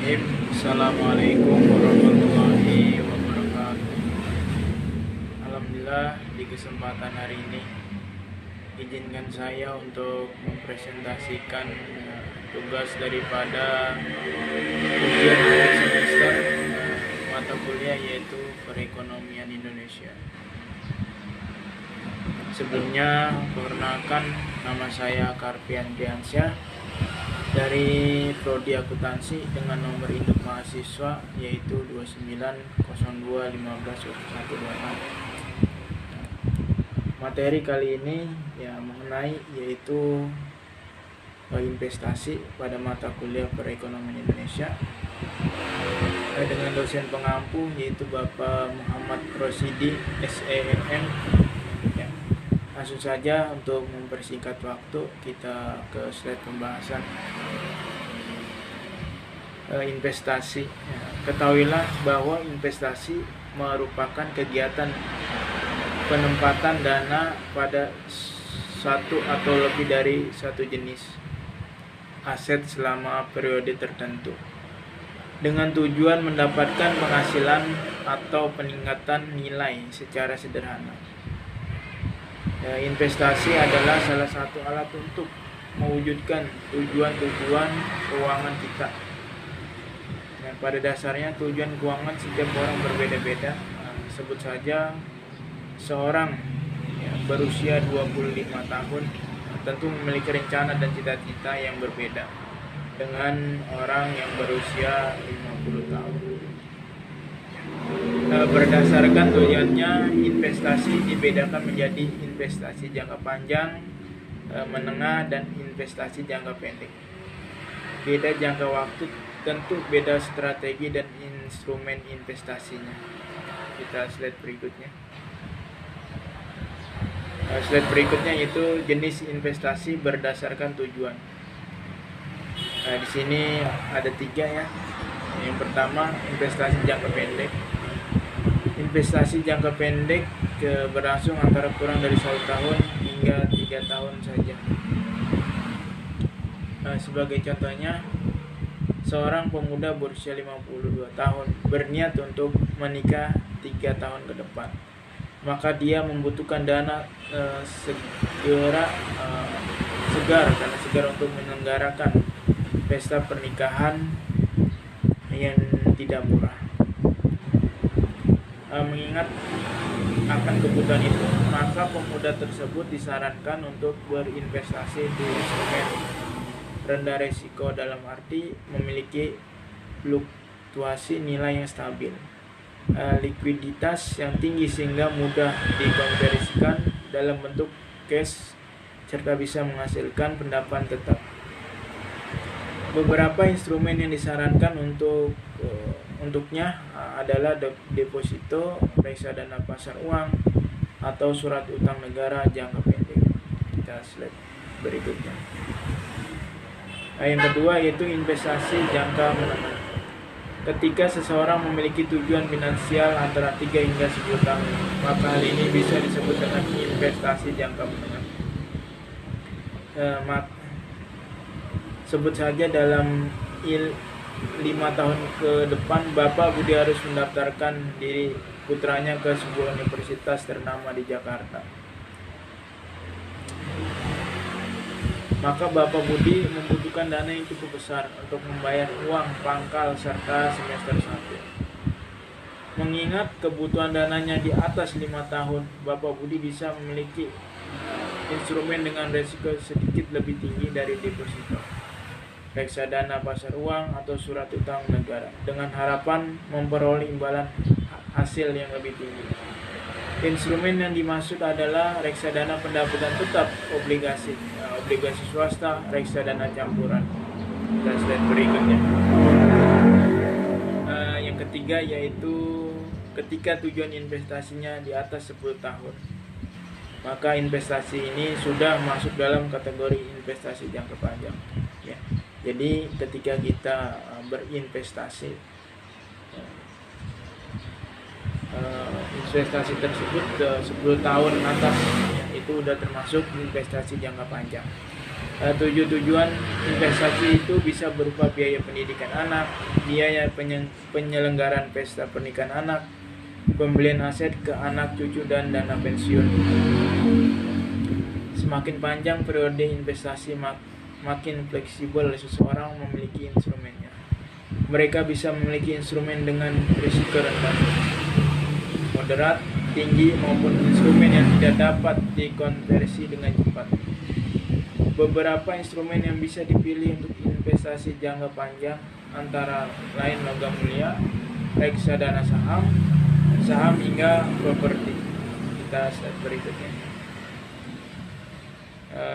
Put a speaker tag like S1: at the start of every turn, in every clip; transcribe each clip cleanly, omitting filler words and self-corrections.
S1: Bismillahirrahmanirrahim. Assalamualaikum warahmatullahi wabarakatuh. Alhamdulillah, di kesempatan hari ini izinkan saya untuk mempresentasikan tugas daripada ujian akhir semester mata kuliah yaitu Perekonomian Indonesia. Sebelumnya, perkenalkan, nama saya Karpian Diansyah dari Prodi Akuntansi dengan nomor induk mahasiswa yaitu 29.02.15.126. Materi kali ini mengenai yaitu investasi pada mata kuliah Perekonomian Indonesia dengan dosen pengampu yaitu Bapak Muhammad Rosidi SEMM. Langsung saja untuk mempersingkat waktu kita ke slide pembahasan. Investasi. Ketahuilah bahwa investasi merupakan kegiatan penempatan dana pada satu atau lebih dari satu jenis aset selama periode tertentu dengan tujuan mendapatkan penghasilan atau peningkatan nilai secara sederhana. Investasi adalah salah satu alat untuk mewujudkan tujuan-tujuan keuangan kita. Pada dasarnya tujuan keuangan setiap orang berbeda-beda. Sebut saja seorang berusia 25 tahun tentu memiliki rencana dan cita-cita yang berbeda dengan orang yang berusia 50 tahun. Berdasarkan tujuannya, investasi dibedakan menjadi investasi jangka panjang, menengah, dan investasi jangka pendek. Beda jangka waktu, tentu beda strategi dan instrumen investasinya. Kita slide berikutnya. Slide berikutnya yaitu jenis investasi berdasarkan tujuan. Di sini ada 3 ya. Yang pertama, investasi jangka pendek. Investasi jangka pendek berlangsung antara kurang dari 1 tahun hingga 3 tahun saja. Sebagai contohnya, seorang pemuda berusia 52 tahun berniat untuk menikah 3 tahun ke depan. Maka dia membutuhkan dana segar untuk menyelenggarakan pesta pernikahan yang tidak murah. Mengingat akan kebutuhan itu, maka pemuda tersebut disarankan untuk berinvestasi di instrumen rendah risiko dalam arti memiliki fluktuasi nilai yang stabil, likuiditas yang tinggi sehingga mudah dikonversikan dalam bentuk cash serta bisa menghasilkan pendapatan tetap. Beberapa instrumen yang disarankan untuknya adalah deposito, reksadana pasar uang, atau surat utang negara jangka pendek. Kita slide berikutnya. Yang kedua yaitu investasi jangka menengah. Ketika seseorang memiliki tujuan finansial antara 3 hingga 10 tahun, maka hal ini bisa disebut dengan investasi jangka menengah. Sebut saja dalam 5 tahun ke depan Bapak Budi harus mendaftarkan diri putranya ke sebuah universitas ternama di Jakarta. Maka Bapak Budi membutuhkan dana yang cukup besar untuk membayar uang pangkal serta semester 1. Mengingat kebutuhan dananya di atas 5 tahun, Bapak Budi bisa memiliki instrumen dengan risiko sedikit lebih tinggi dari deposito, reksadana pasar uang, atau surat utang negara dengan harapan memperoleh imbalan hasil yang lebih tinggi. Instrumen yang dimaksud adalah reksadana pendapatan tetap, obligasi swasta, reksadana campuran. Dan slide berikutnya. Yang ketiga yaitu ketika tujuan investasinya di atas 10 tahun, maka investasi ini sudah masuk dalam kategori investasi jangka panjang. Jadi ketika kita berinvestasi, investasi tersebut 10 tahun atas itu udah termasuk investasi jangka panjang. Tujuan investasi itu bisa berupa biaya pendidikan anak, biaya penyelenggaraan pesta pernikahan anak, pembelian aset ke anak cucu, dan dana pensiun. Semakin panjang periode investasi, makin fleksibel seseorang memiliki instrumennya. Mereka bisa memiliki instrumen dengan risiko rendah, moderat, tinggi, maupun instrumen yang tidak dapat dikonversi dengan cepat. Beberapa instrumen yang bisa dipilih untuk investasi jangka panjang antara lain logam mulia, reksadana saham hingga properti. Kita slide berikutnya.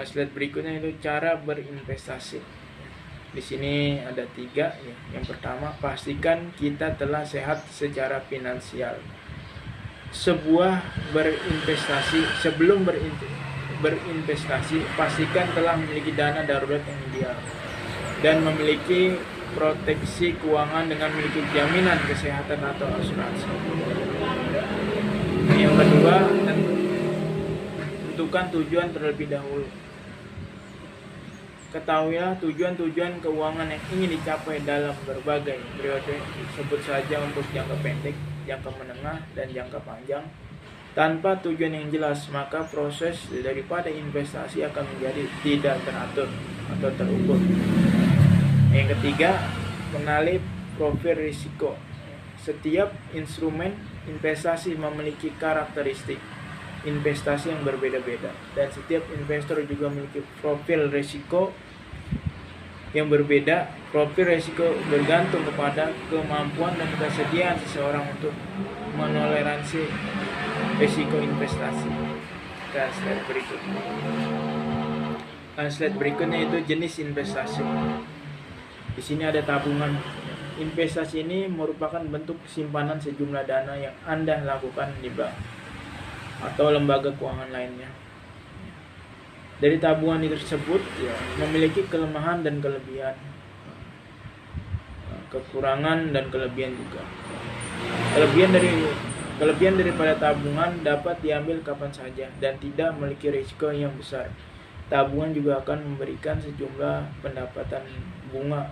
S1: Slide berikutnya itu cara berinvestasi. Di sini ada 3 ya. Yang pertama, pastikan kita telah sehat secara finansial. Sebelum berinvestasi, pastikan telah memiliki dana darurat yang ideal dan memiliki proteksi keuangan dengan memiliki jaminan kesehatan atau asuransi. Yang kedua, tentukan tujuan terlebih dahulu. Ketahuilah tujuan keuangan yang ingin dicapai dalam berbagai periode, sebut saja untuk jangka pendek, jangka menengah, dan jangka panjang. Tanpa tujuan yang jelas, maka proses daripada investasi akan menjadi tidak teratur atau terukur. Yang ketiga, kenali profil risiko. Setiap instrumen investasi memiliki karakteristik investasi yang berbeda-beda, dan setiap investor juga memiliki profil risiko yang berbeda. Profil risiko bergantung kepada kemampuan dan kesediaan seseorang untuk menoleransi risiko investasi. Kita slide berikutnya. Slide berikutnya itu jenis investasi. Di sini ada tabungan. Investasi ini merupakan bentuk simpanan sejumlah dana yang Anda lakukan di bank atau lembaga keuangan lainnya. Dari tabungan tersebut memiliki kelemahan dan kelebihan, kekurangan dan kelebihan juga. Kelebihan daripada tabungan dapat diambil kapan saja dan tidak memiliki risiko yang besar. Tabungan juga akan memberikan sejumlah pendapatan bunga.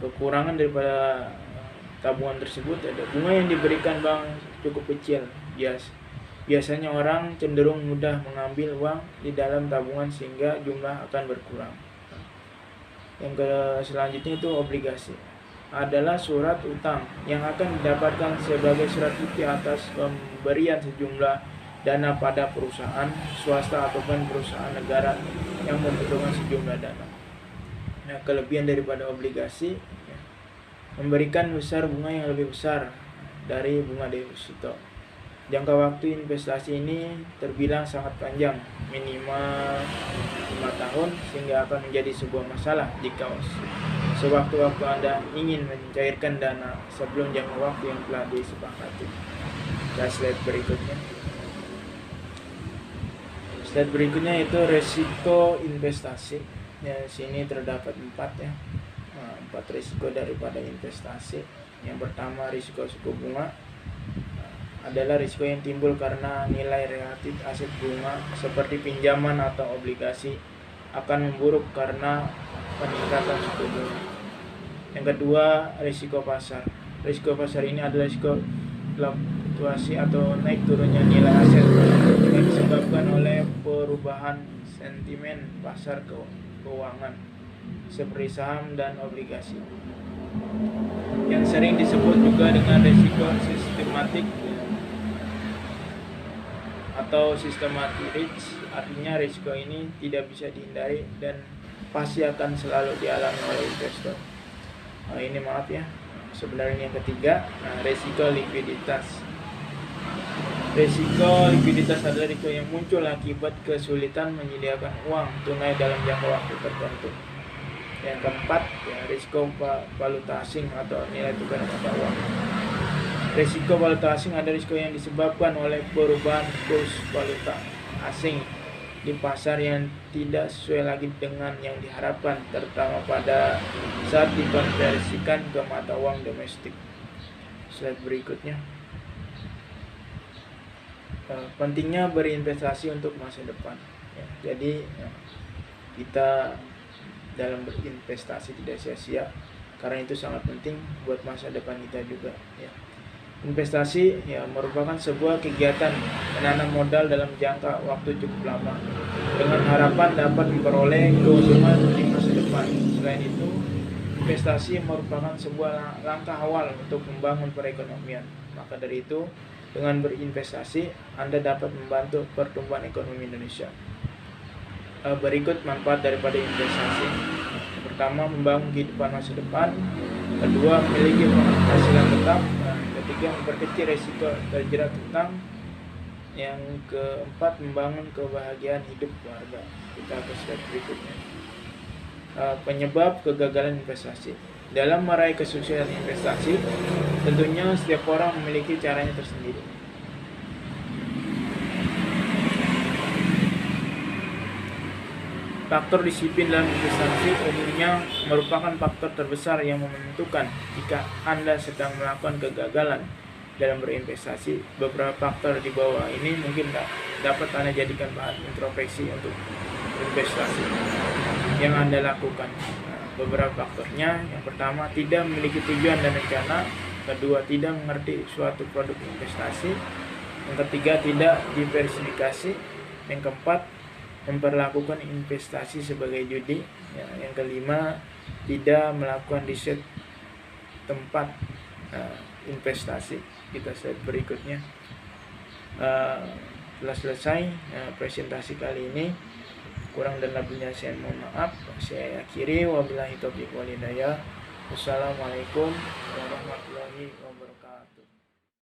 S1: Kekurangan daripada tabungan tersebut ada bunga yang diberikan bank cukup kecil. Biasanya orang cenderung mudah mengambil uang di dalam tabungan sehingga jumlah akan berkurang. Yang selanjutnya itu obligasi. Adalah surat utang yang akan didapatkan sebagai surat bukti atas pemberian sejumlah dana pada perusahaan swasta ataupun perusahaan negara yang membutuhkan sejumlah dana. Nah, kelebihan daripada obligasi memberikan besar bunga yang lebih besar dari bunga deposito. Jangka waktu investasi ini terbilang sangat panjang, minimal 5 tahun, sehingga akan menjadi sebuah masalah jika sewaktu-waktu Anda ingin mencairkan dana sebelum jangka waktu yang telah disepakati. Slide berikutnya. Slide berikutnya itu resiko investasi. Ya, sini terdapat 4 ya. 4 risiko daripada investasi. Yang pertama, risiko suku bunga. Adalah risiko yang timbul karena nilai relatif aset bunga seperti pinjaman atau obligasi akan memburuk karena peningkatan suku bunga. Yang kedua, risiko pasar. Risiko pasar ini adalah risiko fluktuasi atau naik turunnya nilai aset yang disebabkan oleh perubahan sentimen pasar keuangan seperti saham dan obligasi, yang sering disebut juga dengan risiko sistematik atau systematic risk. Artinya risiko ini tidak bisa dihindari dan pasti akan selalu dialami oleh investor. Ini maaf ya, sebenarnya yang ketiga, risiko likuiditas. Risiko likuiditas adalah risiko yang muncul akibat kesulitan menyediakan uang tunai dalam jangka waktu tertentu. Yang keempat, risiko valuta asing atau nilai tukar mata uang. Risiko valuta asing adalah risiko yang disebabkan oleh perubahan kurs valuta asing di pasar yang tidak sesuai lagi dengan yang diharapkan, terutama pada saat dikonversikan ke mata uang domestik. Slide berikutnya. Pentingnya berinvestasi untuk masa depan. Ya, jadi kita dalam berinvestasi tidak sia-sia, karena itu sangat penting buat masa depan kita juga. Ya. Investasi merupakan sebuah kegiatan menanam modal dalam jangka waktu cukup lama dengan harapan dapat memperoleh keuntungan di masa depan. Selain itu, investasi merupakan sebuah langkah awal untuk membangun perekonomian. Maka dari itu, dengan berinvestasi, Anda dapat membantu pertumbuhan ekonomi Indonesia. Berikut manfaat daripada investasi. Pertama, membangun kehidupan masa depan. Kedua, memiliki penghasilan tetap. Ketiga, memperkecil resiko terjerat hutang. Yang keempat, membangun kebahagiaan hidup keluarga. Kita ke slide berikutnya. Penyebab kegagalan investasi. Dalam meraih kesuksesan investasi, tentunya setiap orang memiliki caranya tersendiri. Faktor disiplin dalam investasi umumnya merupakan faktor terbesar yang menentukan jika Anda sedang melakukan kegagalan dalam berinvestasi. Beberapa faktor di bawah ini mungkin dapat Anda jadikan bahan introspeksi untuk investasi yang Anda lakukan. Beberapa faktornya, yang pertama, tidak memiliki tujuan dan rencana. Kedua, tidak mengerti suatu produk investasi. Yang ketiga, tidak diversifikasi. Yang keempat, memperlakukan investasi sebagai judi. Yang kelima, tidak melakukan riset tempat investasi. Kita slide berikutnya. Telah selesai presentasi kali ini. Kurang dan lebihnya saya mohon maaf. Saya akhiri, wabillahi taufiq wal hidayah. Wassalamualaikum warahmatullahi wabarakatuh.